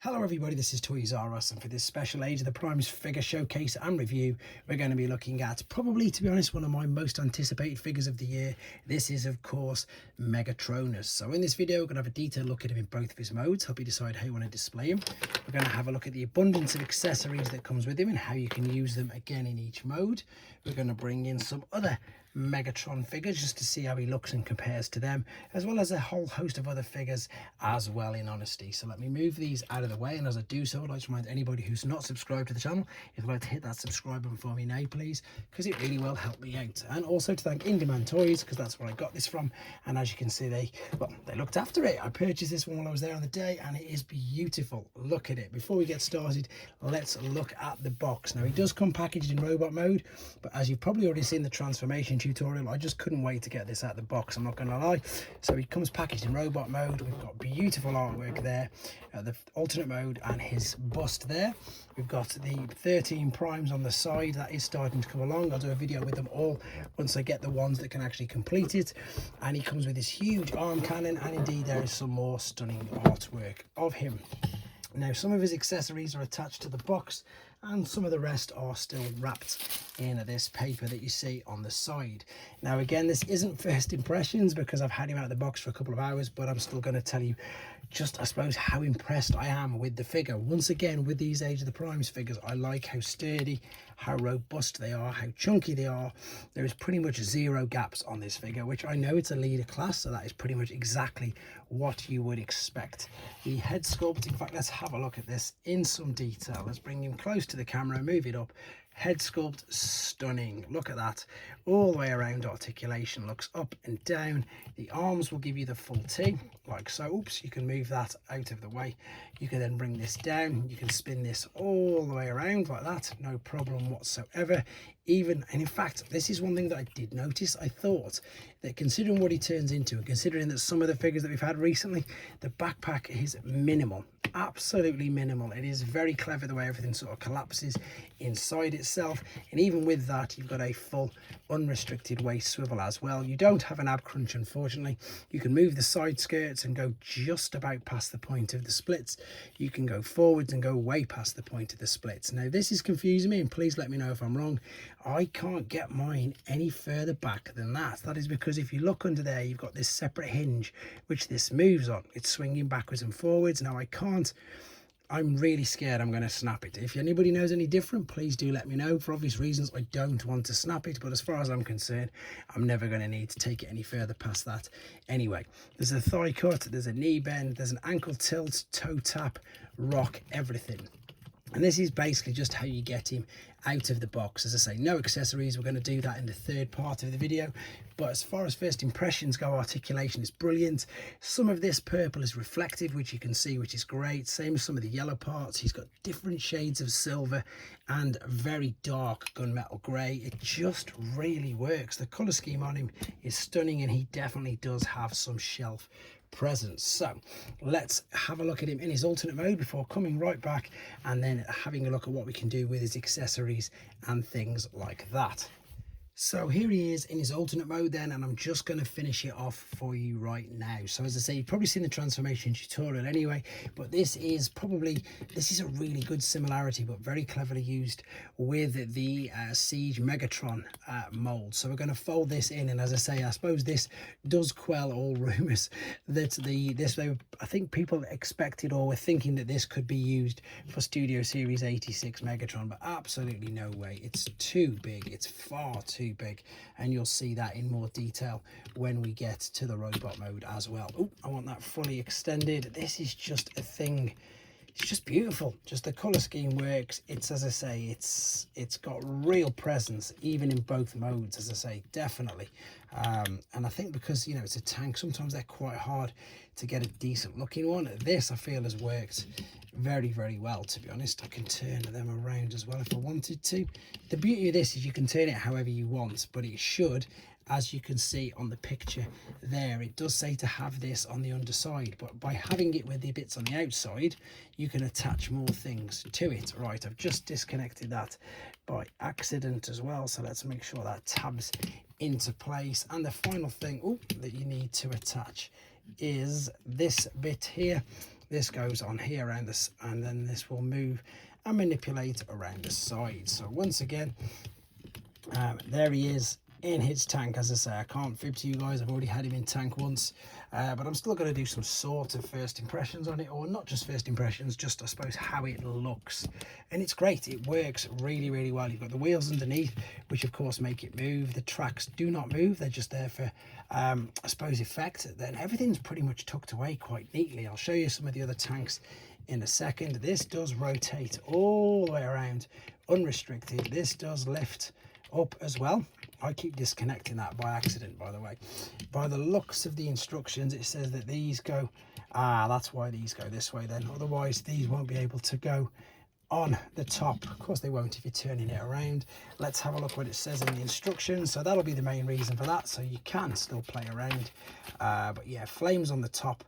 Hello everybody, this is Toys R Us, and for this special Age of the Primes figure showcase and review, we're going to be looking at, probably to be honest, one of my most anticipated figures of the year. This is of course Megatronus. So in this video we're going to have a detailed look at him in both of his modes, help you decide how you want to display him. We're going to have a look at the abundance of accessories that comes with him and how you can use them again in each mode. We're going to bring in some other Megatron figures just to see how he looks and compares to them, as well as a whole host of other figures as well, in honesty. So let me move these out of the way, and as I do so, I'd like to remind anybody who's not subscribed to the channel, if you'd like to hit that subscribe button for me now please, because it really will help me out. And also to thank In Demand Toys, because that's where I got this from, and as you can see, they looked after it. I purchased this one while I was there on the day, and it is beautiful. Look at it. Before we get started, let's look at the box. Now, he does come packaged in robot mode, but as you've probably already seen the transformation tutorial, I just couldn't wait to get this out of the box, I'm not gonna lie. So he comes packaged in robot mode. We've got beautiful artwork there, the alternate mode and his bust there. We've got the 13 primes on the side. That is starting to come along. I'll do a video with them all once I get the ones that can actually complete it. And he comes with this huge arm cannon, and indeed there is some more stunning artwork of him. Now, some of his accessories are attached to the box, and some of the rest are still wrapped in this paper that you see on the side. Now, again, this isn't first impressions because I've had him out of the box for a couple of hours, but I'm still going to tell you just, I suppose, how impressed I am with the figure. Once again, with these Age of the Primes figures, I like how sturdy, how robust they are, how chunky they are. There is pretty much zero gaps on this figure, which I know it's a leader class, so that is pretty much exactly what you would expect. The head sculpt, in fact, let's have a look at this in some detail. Let's bring him close to the camera, move it up. Head sculpt, stunning. Look at that, all the way around. Articulation looks up and down. The arms will give you the full T, like so. Oops, you can move that out of the way. You can then bring this down. You can spin this all the way around like that, no problem whatsoever. Even, and in fact, this is one thing that I did notice. I thought that considering what he turns into, and considering that some of the figures that we've had recently, the backpack is minimal, absolutely minimal. It is very clever the way everything sort of collapses inside itself, and even with that, you've got a full unrestricted waist swivel as well. You don't have an ab crunch, unfortunately. You can move the side skirts and go just about past the point of the splits. You can go forwards and go way past the point of the splits. Now, this is confusing me, and please let me know if I'm wrong. I can't get mine any further back than that. That is because if you look under there, you've got this separate hinge which this moves on. It's swinging backwards and forwards. Now, I can't, I'm really scared I'm going to snap it. If anybody knows any different, please do let me know. For obvious reasons, I don't want to snap it, but as far as I'm concerned, I'm never going to need to take it any further past that anyway. There's a thigh cut, there's a knee bend, there's an ankle tilt, toe tap, rock, everything. And this is basically just how you get him out of the box. As I say, no accessories. We're going to do that in the third part of the video. But as far as first impressions go, articulation is brilliant. Some of this purple is reflective, which you can see, which is great. Same as some of the yellow parts. He's got different shades of silver and very dark gunmetal grey. It just really works. The colour scheme on him is stunning, and he definitely does have some shelf presence. So let's have a look at him in his alternate mode before coming right back and then having a look at what we can do with his accessories and things like that. So here he is in his alternate mode then, and I'm just going to finish it off for you right now. So as I say, you've probably seen the transformation tutorial anyway, but this is a really good similarity, but very cleverly used with the Siege Megatron mold. So we're going to fold this in, and as I say, I suppose this does quell all rumors that I think people expected or were thinking that this could be used for Studioseries 86 Megatron, but absolutely no way. It's too big. It's far too big, and you'll see that in more detail when we get to the robot mode as well. Oh, I want that fully extended. This is just a thing. It's just beautiful. Just the color scheme works. It's, as I say, it's got real presence even in both modes, as I say, definitely. And I think because, you know, it's a tank, sometimes they're quite hard to get a decent looking one. This I feel has worked very, very well, to be honest. I can turn them around as well if I wanted to. The beauty of this is you can turn it however you want, but it should, as you can see on the picture there, it does say to have this on the underside, but by having it with the bits on the outside, you can attach more things to it. Right, I've just disconnected that by accident as well, so let's make sure that tabs into place. And the final thing that you need to attach is this bit here. this goes on here around this, and then this will move and manipulate around the side. So once again, there he is in his tank. As I say, I can't fib to you guys, I've already had him in tank once, but I'm still going to do some sort of first impressions on it, or not just first impressions, just I suppose how it looks. And it's great, it works really, really well. You've got the wheels underneath, which of course make it move. The tracks do not move, they're just there for I suppose effect. Then everything's pretty much tucked away quite neatly. I'll show you some of the other tanks in a second. This does rotate all the way around unrestricted. This does lift up as well. I keep disconnecting that by accident, by the way. By the looks of the instructions, it says that these go, that's why these go this way then. Otherwise these won't be able to go on the top. Of course they won't if you're turning it around. Let's have a look what it says in the instructions. So that'll be the main reason for that, so you can still play around. But yeah, flames on the top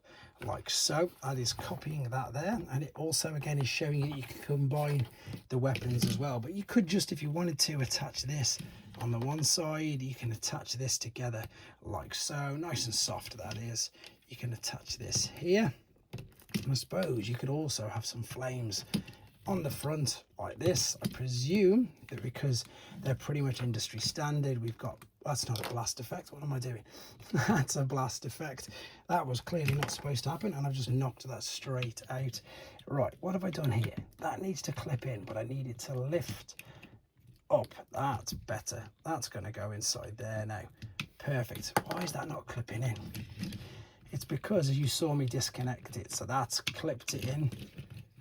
like so. That is copying that there, and it also again is showing you that you can combine the weapons as well. But you could just, if you wanted to, attach this on the one side. You can attach this together like so, nice and soft that is. You can attach this here, and I suppose you could also have some flames on the front like this. I presume that because they're pretty much industry standard, we've got, that's not a blast effect, what am I doing? That's a blast effect. That was clearly not supposed to happen, and I've just knocked that straight out. Right, what have I done here? That needs to clip in, but I need it to lift up. That's better. That's going to go inside there now. Perfect. Why is that not clipping in? It's because you saw me disconnect it, so that's clipped it in.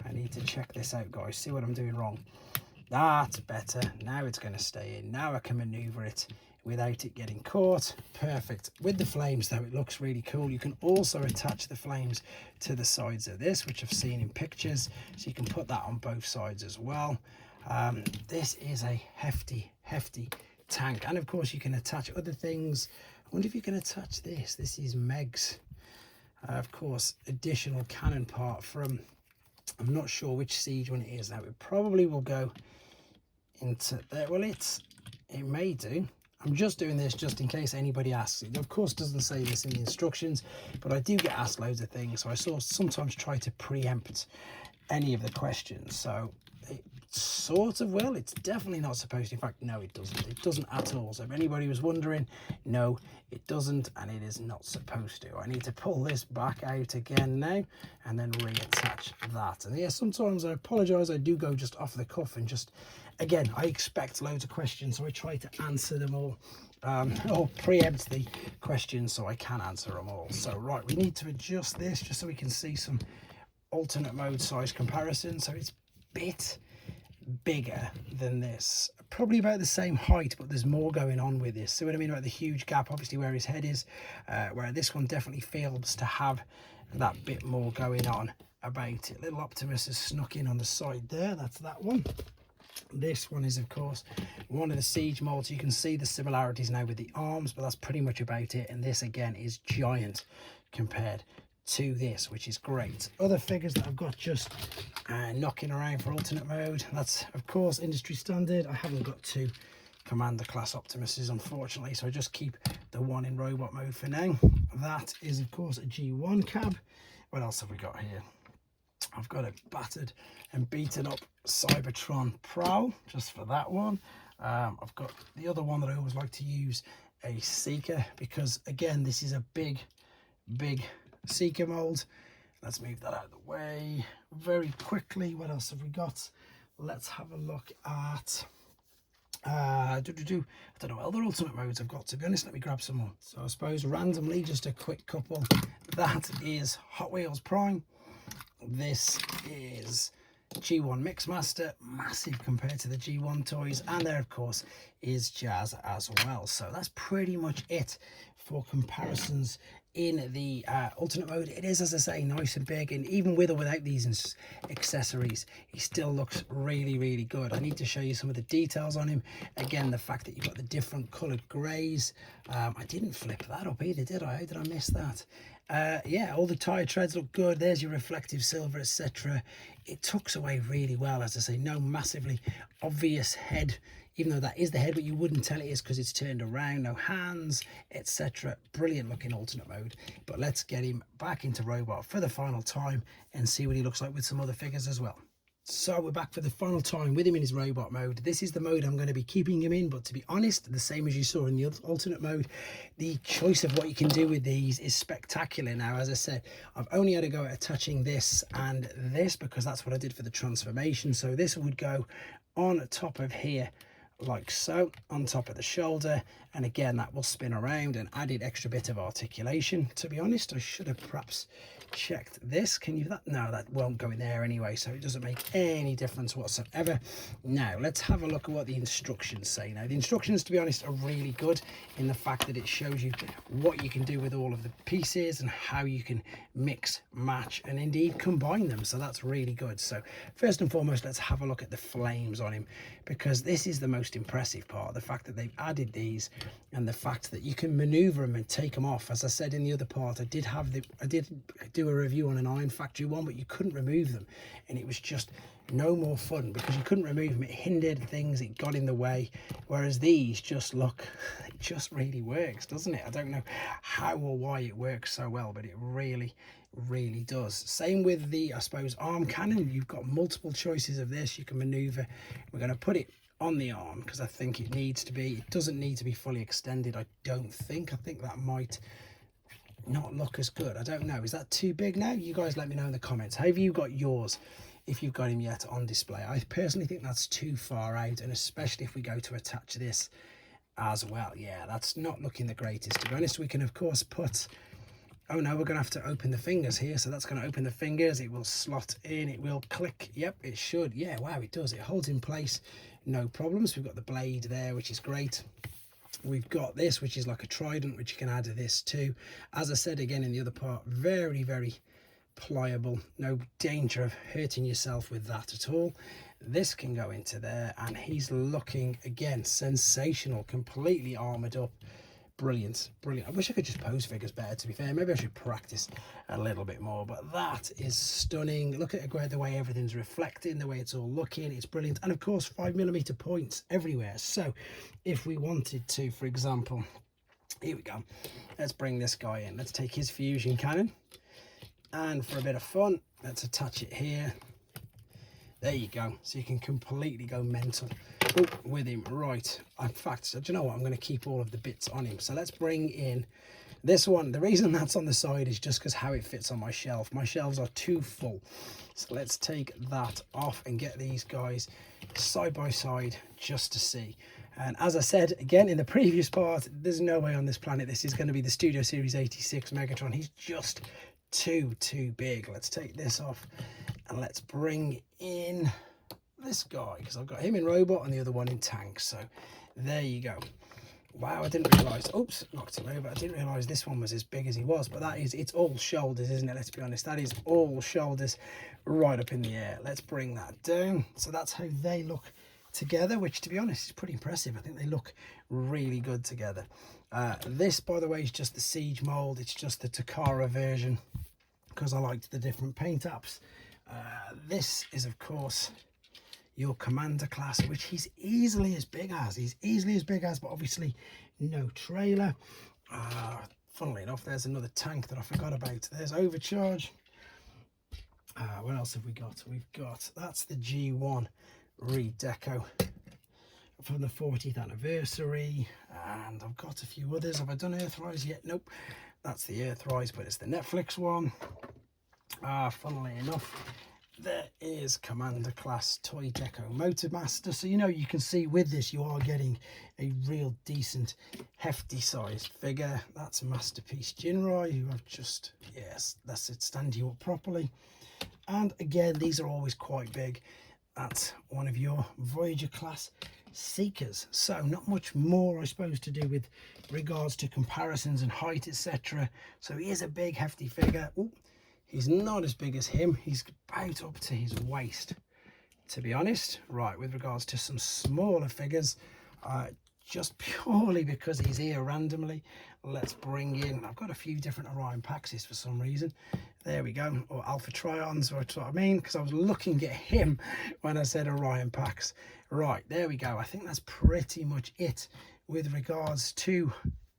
I need to check this out, guys, see what I'm doing wrong. That's better. Now it's going to stay in. Now I can maneuver it without it getting caught. Perfect. With the flames though, it looks really cool. You can also attach the flames to the sides of this, which I've seen in pictures, so you can put that on both sides as well. This is a hefty tank, and of course you can attach other things. I wonder if you can attach this. This is Meg's of course additional cannon part from, I'm not sure which siege one it is now. It probably will go into there. Well, it may do. I'm just doing this just in case anybody asks. It of course doesn't say this in the instructions, but I do get asked loads of things, so I sometimes try to preempt any of the questions. So it sort of will. It's definitely not supposed to. In fact, no, it doesn't. It doesn't at all. So if anybody was wondering, no, it doesn't, and it is not supposed to. I need to pull this back out again now and then reattach that. And yeah, sometimes I apologize, I do go just off the cuff and just, again, I expect loads of questions, so I try to answer them all, or preempt the questions so I can answer them all. So right, we need to adjust this just so we can see some alternate mode size comparison. So it's a bit bigger than this, probably about the same height, but there's more going on with this. See what I mean about the huge gap, obviously where his head is, where this one definitely feels to have that bit more going on about it. Little Optimus has snuck in on the side there, that's that one. This one is of course one of the siege molds. You can see the similarities now with the arms, but that's pretty much about it. And this again is giant compared to this, which is great. Other figures that I've got just knocking around for alternate mode, that's of course industry standard. I haven't got two Commander class Optimuses unfortunately, so I just keep the one in robot mode for now. That is of course a G1 cab. What else have we got here? I've got a battered and beaten up Cybertron Prowl just for that one. I've got the other one that I always like to use, a Seeker, because again this is a big Seeker mold. Let's move that out of the way very quickly. What else have we got? Let's have a look at I don't know what other ultimate modes I've got, to be honest. Let me grab some more. So I suppose randomly just a quick couple. That is Hot Wheels Prime. This is G1 Mixmaster, massive compared to the G1 toys, and there of course is Jazz as well. So that's pretty much it for comparisons in the alternate mode. It is, as I say, nice and big, and even with or without these accessories, he still looks really good. I need to show you some of the details on him. Again, the fact that you've got the different coloured greys. I didn't flip that up either, did I? How did I miss that? Yeah, all the tire treads look good. There's your reflective silver, etc. It tucks away really well, as I say. No massively obvious head even though that is the head, but you wouldn't tell it is because it's turned around, no hands, etc. Brilliant looking alternate mode. But let's get him back into robot for the final time and see what he looks like with some other figures as well. So we're back for the final time with him in his robot mode. This is the mode I'm going to be keeping him in, but to be honest, the same as you saw in the alternate mode, the choice of what you can do with these is spectacular. Now, as I said, I've only had to go at touching this and this because that's what I did for the transformation. So this would go on top of here like so, on top of the shoulder, and again that will spin around and added extra bit of articulation. To be honest, I should have perhaps checked this. Can you that? No, that won't go in there anyway, so it doesn't make any difference whatsoever. Now let's have a look at what the instructions say. Now the instructions, to be honest, are really good in the fact that it shows you what you can do with all of the pieces and how you can mix, match, and indeed combine them. So that's really good. So first and foremost, let's have a look at the flames on him, because this is the most impressive part, the fact that they've added these and the fact that you can maneuver them and take them off. As I said in the other part, I did do a review on an Iron Factory one, but you couldn't remove them, and it was just no more fun because you couldn't remove them. It hindered things, it got in the way, whereas these just look, it just really works, doesn't it? I don't know how or why it works so well, but it really does. Same with the, I suppose, arm cannon. You've got multiple choices of this you can maneuver. We're going to put it on the arm because I think it needs to be, it doesn't need to be fully extended, I don't think. I think that might not look as good. I don't know, is that too big now? You guys let me know in the comments. How have you got yours, if you've got him yet on display? I personally think that's too far out, and especially if we go to attach this as well. Yeah, that's not looking the greatest, to be honest. We can of course put, oh no, we're gonna have to open the fingers here, so that's going to open the fingers. It will slot in, it will click. Yep, it should. Yeah, wow, it does. It holds in place, no problems. We've got the blade there, which is great. We've got this, which is like a trident, which you can add to this too. As I said again in the other part, very pliable, no danger of hurting yourself with that at all. This can go into there, and he's looking again sensational, completely armored up. Brilliant. I wish I could just pose figures better, to be fair. Maybe I should practice a little bit more, but that is stunning. Look at the way everything's reflecting, the way it's all looking. It's brilliant. And of course 5mm points everywhere. So if we wanted to, for example, here we go, let's bring this guy in. Let's take his fusion cannon, and for a bit of fun, let's attach it here. There you go. So you can completely go mental with him. Right, in fact, do you know what, I'm going to keep all of the bits on him. So let's bring in this one. The reason that's on the side is just because how it fits on my shelf. My shelves are too full, so let's take that off and get these guys side by side just to see. And as I said again in the previous part, there's no way on this planet this is going to be the Studioseries 86 Megatron. He's just too big. Let's take this off and let's bring in this guy, because I've got him in robot and the other one in tank. So there you go. Wow, I didn't realize, oops, knocked him over. I didn't realize this one was as big as he was, but that is, it's all shoulders, isn't it? Let's be honest, that is all shoulders right up in the air. Let's bring that down. So that's how they look together, which, to be honest, is pretty impressive. I think they look really good together. This, by the way, is just the Siege mold. It's just the Takara version because I liked the different paint apps. This is, of course, your commander class, which he's easily as big as, but obviously no trailer. Funnily enough, there's another tank that I forgot about. There's Overcharge. What else have we got? We've got, that's the G1 redeco from the 40th anniversary, and I've got a few others. Have I done Earthrise yet? Nope, that's the Earthrise, but it's the Netflix one. Funnily enough, there is Commander Class Toy Deco Motormaster. So, you know, you can see with this you are getting a real decent hefty sized figure. That's Masterpiece Jinrai, who I've just, yes, that's it, stand you up properly. And again, these are always quite big. That's one of your Voyager class Seekers. So not much more, I suppose, to do with regards to comparisons and height, etc. So he is a big hefty figure. Ooh, he's not as big as him. He's about up to his waist, to be honest. Right, with regards to some smaller figures, just purely because he's here randomly. Let's bring in, I've got a few different Orion Paxes for some reason. There we go, or Alpha Trions, or that's what I mean, because I was looking at him when I said Orion Pax. Right, there we go. I think that's pretty much it with regards to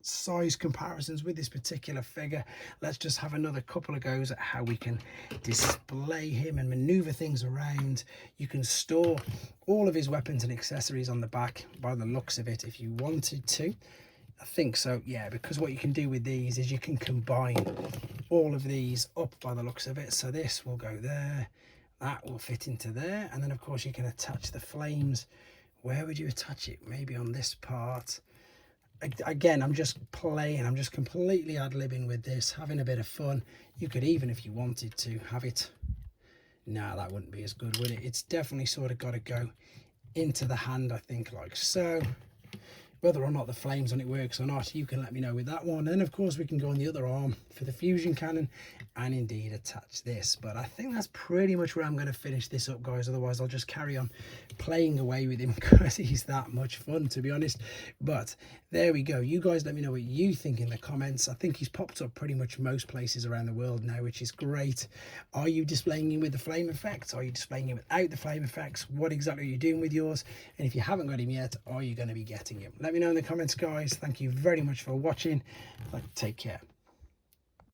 size comparisons with this particular figure. Let's just have another couple of goes at how we can display him and maneuver things around. You can store all of his weapons and accessories on the back by the looks of it if you wanted to. I think so, yeah, because what you can do with these is you can combine all of these up by the looks of it. So this will go there, that will fit into there, and then of course you can attach the flames. Where would you attach it? Maybe on this part. Again, I'm just playing, I'm just completely ad-libbing with this, having a bit of fun. You could even, if you wanted to, have it, no, that wouldn't be as good, would it? It's definitely sort of got to go into the hand, I think, like so. Whether or not the flames on it works or not, you can let me know with that one. And of course we can go on the other arm for the fusion cannon and indeed attach this. But I think that's pretty much where I'm going to finish this up, guys. Otherwise I'll just carry on playing away with him because he's that much fun, to be honest. But there we go. You guys let me know what you think in the comments. I think he's popped up pretty much most places around the world now, which is great. Are you displaying him with the flame effects? Are you displaying him without the flame effects? What exactly are you doing with yours? And if you haven't got him yet, are you going to be getting him? Let me know in the comments, guys. Thank you very much for watching. Take care.